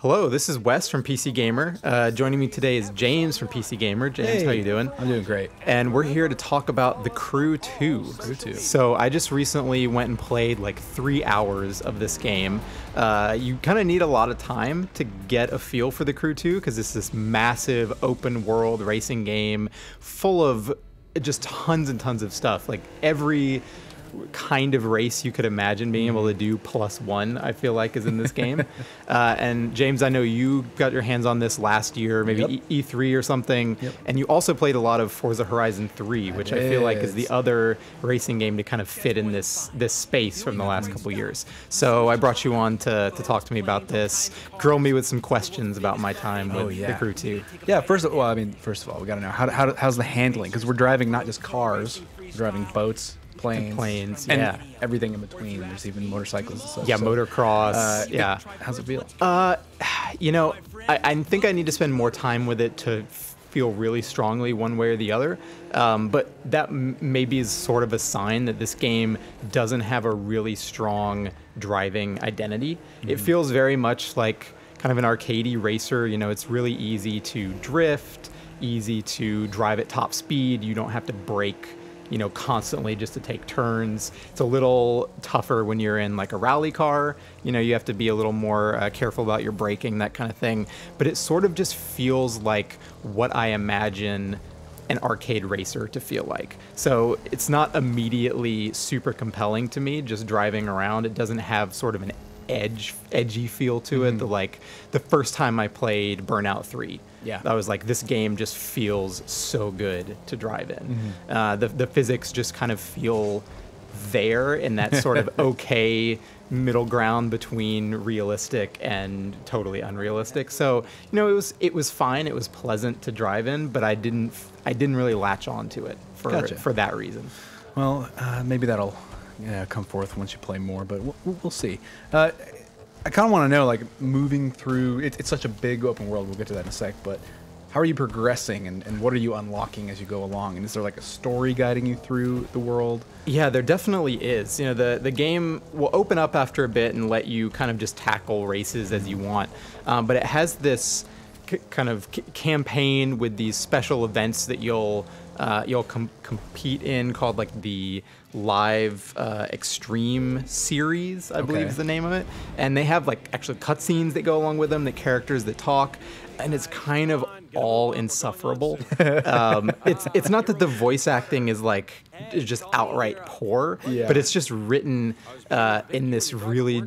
Hello, this is Wes from PC Gamer. Joining me today is James from PC Gamer. James, Hey. how you doing? I'm doing great. And we're here to talk about The Crew 2. Crew 2. So I just recently went and played like 3 hours of this game. You kind of need a lot of time to get a feel for The Crew 2 because it's this massive open world racing game full of just tons and tons of stuff. Like every kind of race you could imagine being able to do +1, I feel like, is in this game. And James, I know you got your hands on this last year, maybe E3 or something, and you also played a lot of Forza Horizon 3, which I feel like is the other racing game to kind of fit in this space from the last couple years. So I brought you on to talk to me about this, grill me with some questions about my time with The Crew 2. Yeah, first of all, we got to know how's the handling, because we're driving not just cars, we're driving boats, planes, and everything in between. There's even motorcycles and stuff. Yeah, motocross. How's it feel? You know, I think I need to spend more time with it to feel really strongly one way or the other. But that maybe is sort of a sign that this game doesn't have a really strong driving identity. It feels very much like kind of an arcadey racer. You know, it's really easy to drift, easy to drive at top speed. You don't have to brake, you know, constantly just to take turns. It's a little tougher when you're in like a rally car. You know, you have to be a little more careful about your braking, that kind of thing. But it sort of just feels like what I imagine an arcade racer to feel like. So it's not immediately super compelling to me just driving around. It doesn't have sort of an edgy feel to it. The first time I played Burnout 3, I was like, this game just feels so good to drive in. The physics just kind of feel there in that sort of okay middle ground between realistic and totally unrealistic. So, you know, it was fine. It was pleasant to drive in, but I didn't really latch on to it for that reason. Well, maybe that'll come forth once you play more, but we'll see. I kind of want to know, like, moving through, it's such a big open world, we'll get to that in a sec, but how are you progressing and what are you unlocking as you go along? And is there like a story guiding you through the world? Yeah, there definitely is. You know, the game will open up after a bit and let you kind of just tackle races as you want, but it has this kind of campaign with these special events that you'll compete in, called like the Live Extreme series, I believe is the name of it. And they have like actually cutscenes that go along with them, the characters that talk, and it's kind of all insufferable. It's not that the voice acting is just outright poor, but it's just written in this really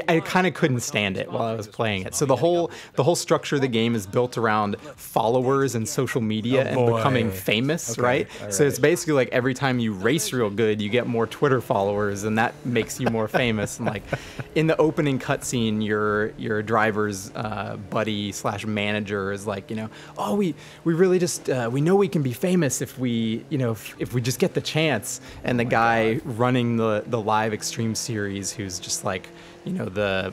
I kind of couldn't stand it while I was playing it. So the whole structure of the game is built around followers and social media and becoming famous, right? So it's basically like every time you race real good, you get more Twitter followers, and that makes you more famous. And like in the opening cutscene, your driver's buddy / manager is like, you know, oh, we really just we know we can be famous if we, you know, if we just get the chance. And the guy running the Live Extreme series, who's just like, you know,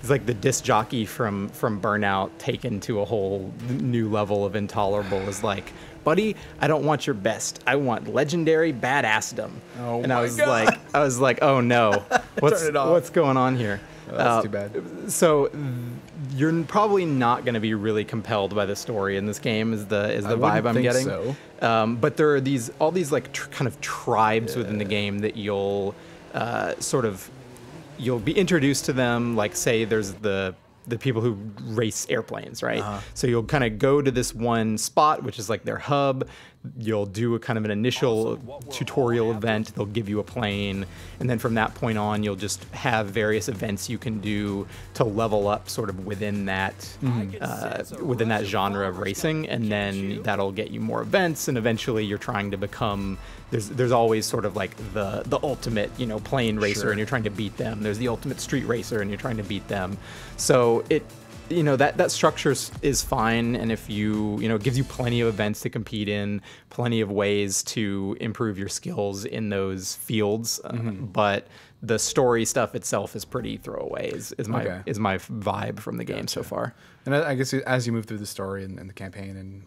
he's like the disc jockey from Burnout taken to a whole new level of intolerable, is like, buddy, I don't want your best. I want legendary badassdom. And I was like, oh no, what's going on here? That's too bad. So you're probably not going to be really compelled by the story in this game, is the vibe I'm getting. So. But there are all these like kind of tribes within the game that you'll you'll be introduced to them. Like, say there's the people who race airplanes, right? So you'll kind of go to this one spot, which is like their hub. You'll do a kind of an initial tutorial event. They'll give you a plane. And then from that point on, you'll just have various events you can do to level up sort of within that genre of racing. And then that'll get you more events. And eventually you're trying to become, there's always sort of like the ultimate, you know, plane racer, and you're trying to beat them. There's the ultimate street racer, and you're trying to beat them. So you know, that structure is fine, and if you know, it gives you plenty of events to compete in, plenty of ways to improve your skills in those fields. But the story stuff itself is pretty throwaway. Is my vibe from the game so far. And I guess as you move through the story and the campaign and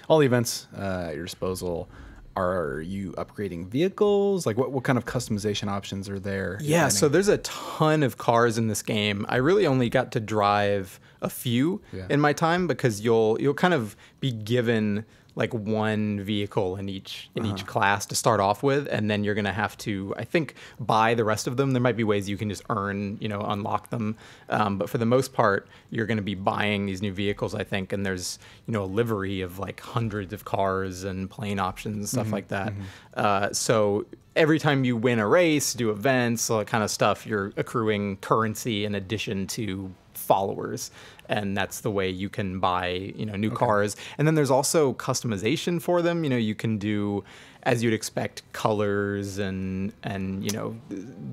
all the events at your disposal, are you upgrading vehicles? Like what kind of customization options are there? Yeah, so there's a ton of cars in this game. I really only got to drive a few in my time because you'll kind of be given like one vehicle in each class to start off with, and then you're gonna have to, I think, buy the rest of them. There might be ways you can just unlock them, but for the most part, you're gonna be buying these new vehicles, I think. And there's a livery of like hundreds of cars and plane options and stuff like that. So every time you win a race, do events, all that kind of stuff, you're accruing currency in addition to followers, and that's the way you can buy new cars. And then there's also customization for them. You can do, as you'd expect, colors and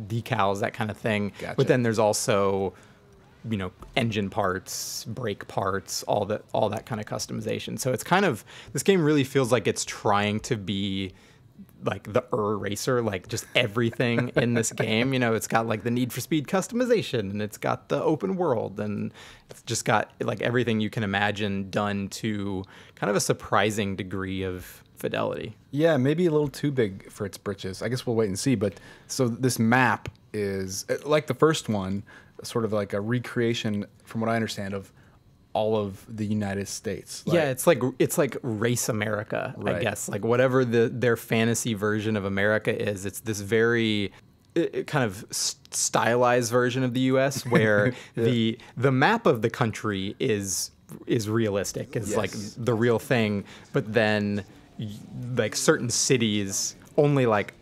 decals, that kind of thing. Gotcha. But then there's also engine parts, brake parts, all that kind of customization. So it's kind of, this game really feels like it's trying to be like the Racer, like just everything in this game. It's got like the Need for Speed customization, and it's got the open world, and it's just got like everything you can imagine done to kind of a surprising degree of fidelity. Yeah, maybe a little too big for its britches. I guess we'll wait and see. But so this map is like the first one, sort of like a recreation, from what I understand, of all of the United States. Yeah, it's like Race America, Right. I guess. Like whatever their fantasy version of America is, it's this very kind of stylized version of the U.S. where the map of the country is realistic. It's like the real thing, but then like certain cities, only like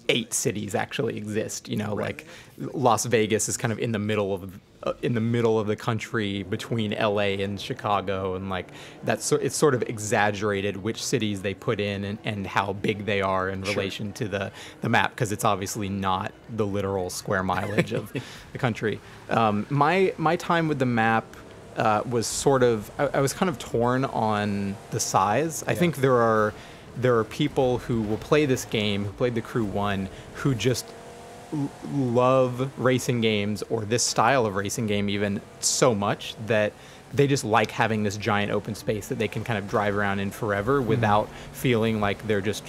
8 cities actually exist. Like Las Vegas is kind of in the middle of the country between LA and Chicago, and like it's sort of exaggerated which cities they put in and how big they are in relation to the map, because it's obviously not the literal square mileage of the country. My time with the map was sort of, I was kind of torn on the size. I think there are people who will play this game, who played the Crew 1, who just love racing games, or this style of racing game even, so much that they just like having this giant open space that they can kind of drive around in forever without feeling like they're just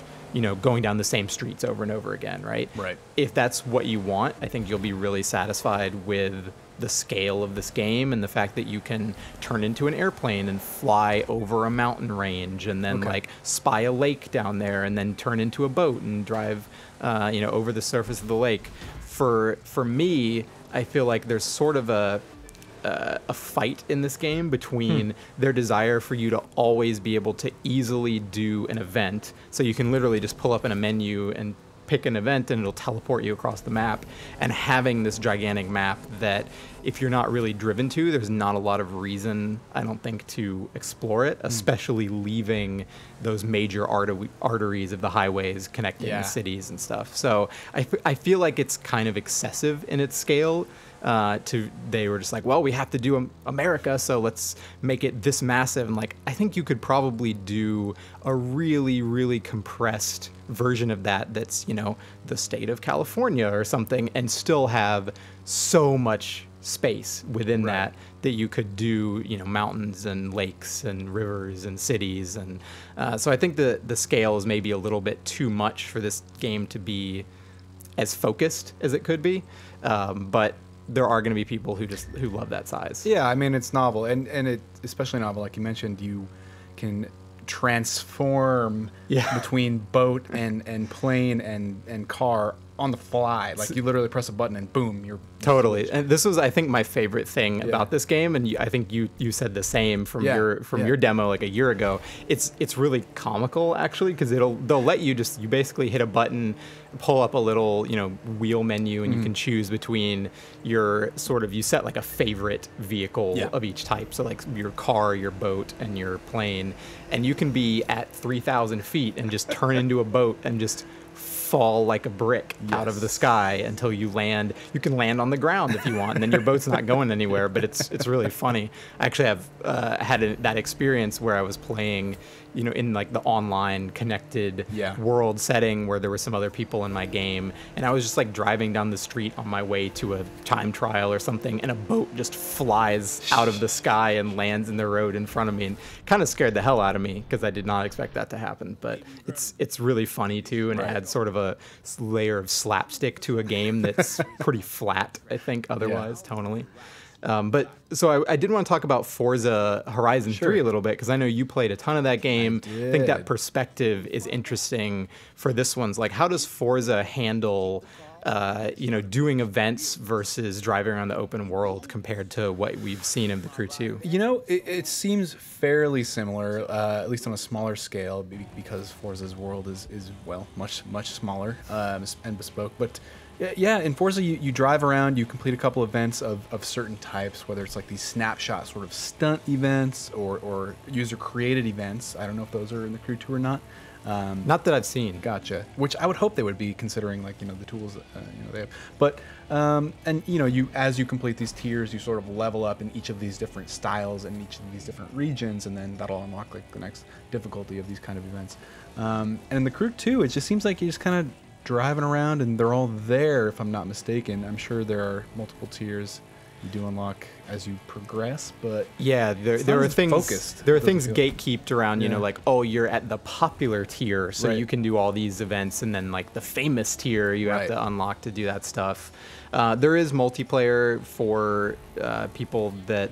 going down the same streets over and over again, right? Right. If that's what you want, I think you'll be really satisfied with the scale of this game and the fact that you can turn into an airplane and fly over a mountain range, and then like spy a lake down there, and then turn into a boat and drive over the surface of the lake. For me, I feel like there's sort of a fight in this game between their desire for you to always be able to easily do an event, so you can literally just pull up in a menu and pick an event and it'll teleport you across the map, and having this gigantic map that if you're not really driven to, there's not a lot of reason, I don't think, to explore it, especially leaving those major arteries of the highways connecting the cities and stuff. So I feel like it's kind of excessive in its scale. They were just like, well, we have to do America, so let's make it this massive. And like, I think you could probably do a really, really compressed version of that's the state of California or something, and still have so much space within that you could do mountains and lakes and rivers and cities. And so I think the scale is maybe a little bit too much for this game to be as focused as it could be, but there are going to be people who love that size. Yeah, I mean, it's novel, and it especially novel, like you mentioned, you can transform between boat and plane and car on the fly. Like you literally press a button and boom, you're totally. And this was, I think, my favorite thing about this game, and I think you said the same from your demo like a year ago. It's really comical actually, because they'll let you basically hit a button, pull up a little wheel menu, and you can choose between you set like a favorite vehicle of each type. So like your car, your boat, and your plane, and you can be at 3,000 feet and just turn into a boat and just fall like a brick out of the sky until you land. You can land on the ground if you want, and then your boat's not going anywhere. But it's really funny. I actually have that experience where I was playing, in like the online connected world setting where there were some other people in my game, and I was just like driving down the street on my way to a time trial or something, and a boat just flies out of the sky and lands in the road in front of me, and kind of scared the hell out of me because I did not expect that to happen. But it's really funny too, and it adds sort of a layer of slapstick to a game that's pretty flat, I think, otherwise tonally. But so I did want to talk about Forza Horizon 3 a little bit, because I know you played a ton of that game. I think that perspective is interesting for this one's. Like, how does Forza handle, doing events versus driving around the open world compared to what we've seen in The Crew 2? It seems fairly similar, at least on a smaller scale, because Forza's world is much smaller and bespoke. But yeah, in Forza, you drive around, you complete a couple events of certain types, whether it's like these snapshot sort of stunt events or user-created events. I don't know if those are in The Crew 2 or not. Not that I've seen. Gotcha. Which I would hope they would be, considering the tools they have. But and you as you complete these tiers, you sort of level up in each of these different styles and each of these different regions, and then that'll unlock like the next difficulty of these kind of events. And in The Crew 2, it just seems like you just kind of driving around and they're all there, if I'm not mistaken. I'm sure there are multiple tiers you do unlock as you progress, but yeah, there are things focused. There are things gatekeeped around, like, oh, you're at the popular tier, so you can do all these events, and then like the famous tier you have to unlock to do that stuff. There is multiplayer for people that.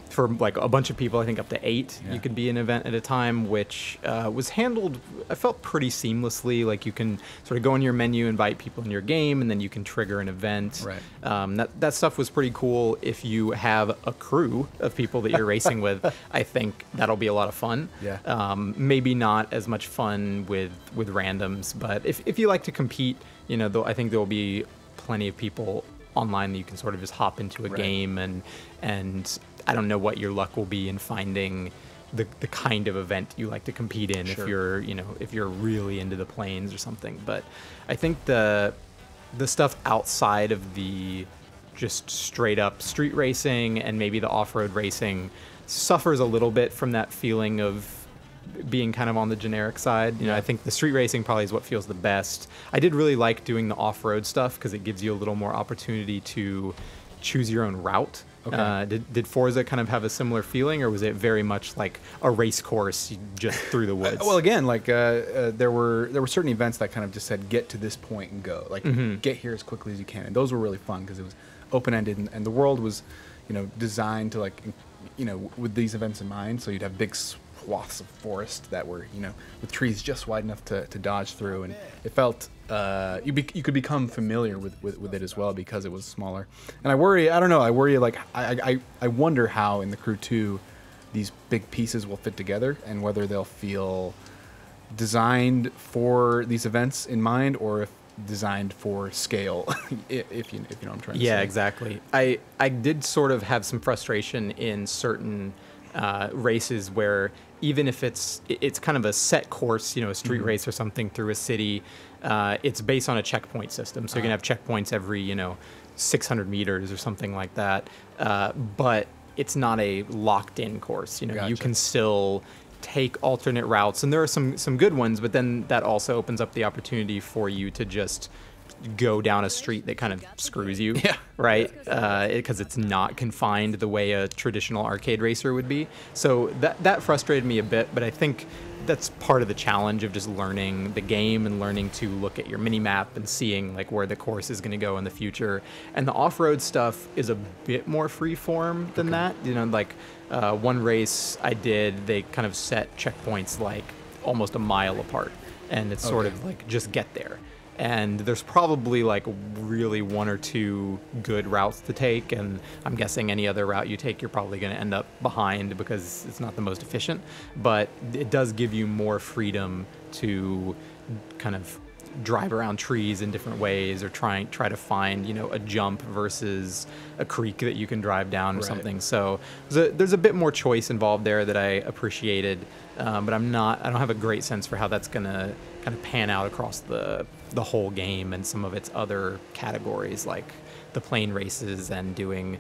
For like a bunch of people, I think up to 8, you could be an event at a time, which was handled, I felt, pretty seamlessly. Like, you can sort of go in your menu, invite people in your game, and then you can trigger an event. That stuff was pretty cool. If you have a crew of people that you're racing with, I think that'll be a lot of fun. Maybe not as much fun with randoms, but if you like to compete, I think there will be plenty of people online that you can sort of just hop into a game, and I don't know what your luck will be in finding the kind of event you like to compete in, if you're if you're really into the planes or something. But I think the stuff outside of the just straight up street racing and maybe the off-road racing suffers a little bit from that feeling of being kind of on the generic side. I think the street racing probably is what feels the best. I did really like doing the off-road stuff because it gives you a little more opportunity to choose your own route. Did Forza kind of have a similar feeling, or was it very much like a race course just through the woods? Well, again, like there were certain events that kind of just said get to this point and go, like get here as quickly as you can, and those were really fun because it was open-ended, and the world was designed to like with these events in mind. So you'd have big swaths of forest that were with trees just wide enough to dodge through, and it felt you could become familiar with it as well because it was smaller. And I worry like I wonder how in The Crew 2 these big pieces will fit together, and whether they'll feel designed for these events in mind, or if designed for scale, if you know what I'm trying to say. Yeah, exactly. I did sort of have some frustration in certain races where even if it's kind of a set course, a street race or something through a city, it's based on a checkpoint system. So you're going to have checkpoints every, 600 meters or something like that. But it's not a locked-in course. You can still take alternate routes, and there are some good ones, but then that also opens up the opportunity for you to just go down a street that kind of screws you, right? Because it's not confined the way a traditional arcade racer would be. So that frustrated me a bit, but I think that's part of the challenge of just learning the game and learning to look at your mini map and seeing like where the course is going to go in the future. And the off-road stuff is a bit more free form than that. Like one race I did, they kind of set checkpoints like almost a mile apart, and it's sort of like just get there. And there's probably like really 1 or 2 good routes to take, and I'm guessing any other route you take, you're probably going to end up behind because it's not the most efficient. But it does give you more freedom to kind of drive around trees in different ways, or try to find a jump versus a creek that you can drive down or something. So there's a bit more choice involved there that I appreciated, but I don't have a great sense for how that's going to kind of pan out across the the whole game and some of its other categories, like the plane races and doing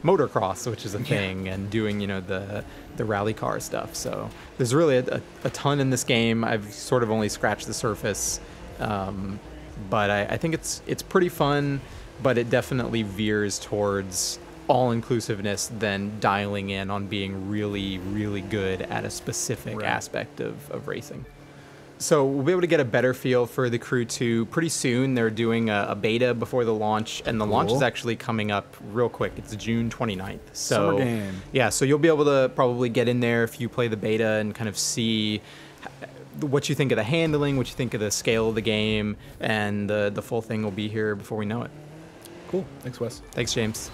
motocross, which is a thing, and doing the rally car stuff. So there's really a ton in this game. I've sort of only scratched the surface, but I think it's pretty fun, but it definitely veers towards all-inclusiveness than dialing in on being really, really good at a specific aspect of racing. So we'll be able to get a better feel for the Crew 2 pretty soon. They're doing a beta before the launch, and the launch is actually coming up real quick. It's June 29th. So, summer game. Yeah, so you'll be able to probably get in there if you play the beta and kind of see what you think of the handling, what you think of the scale of the game, and the full thing will be here before we know it. Cool. Thanks, Wes. Thanks, James.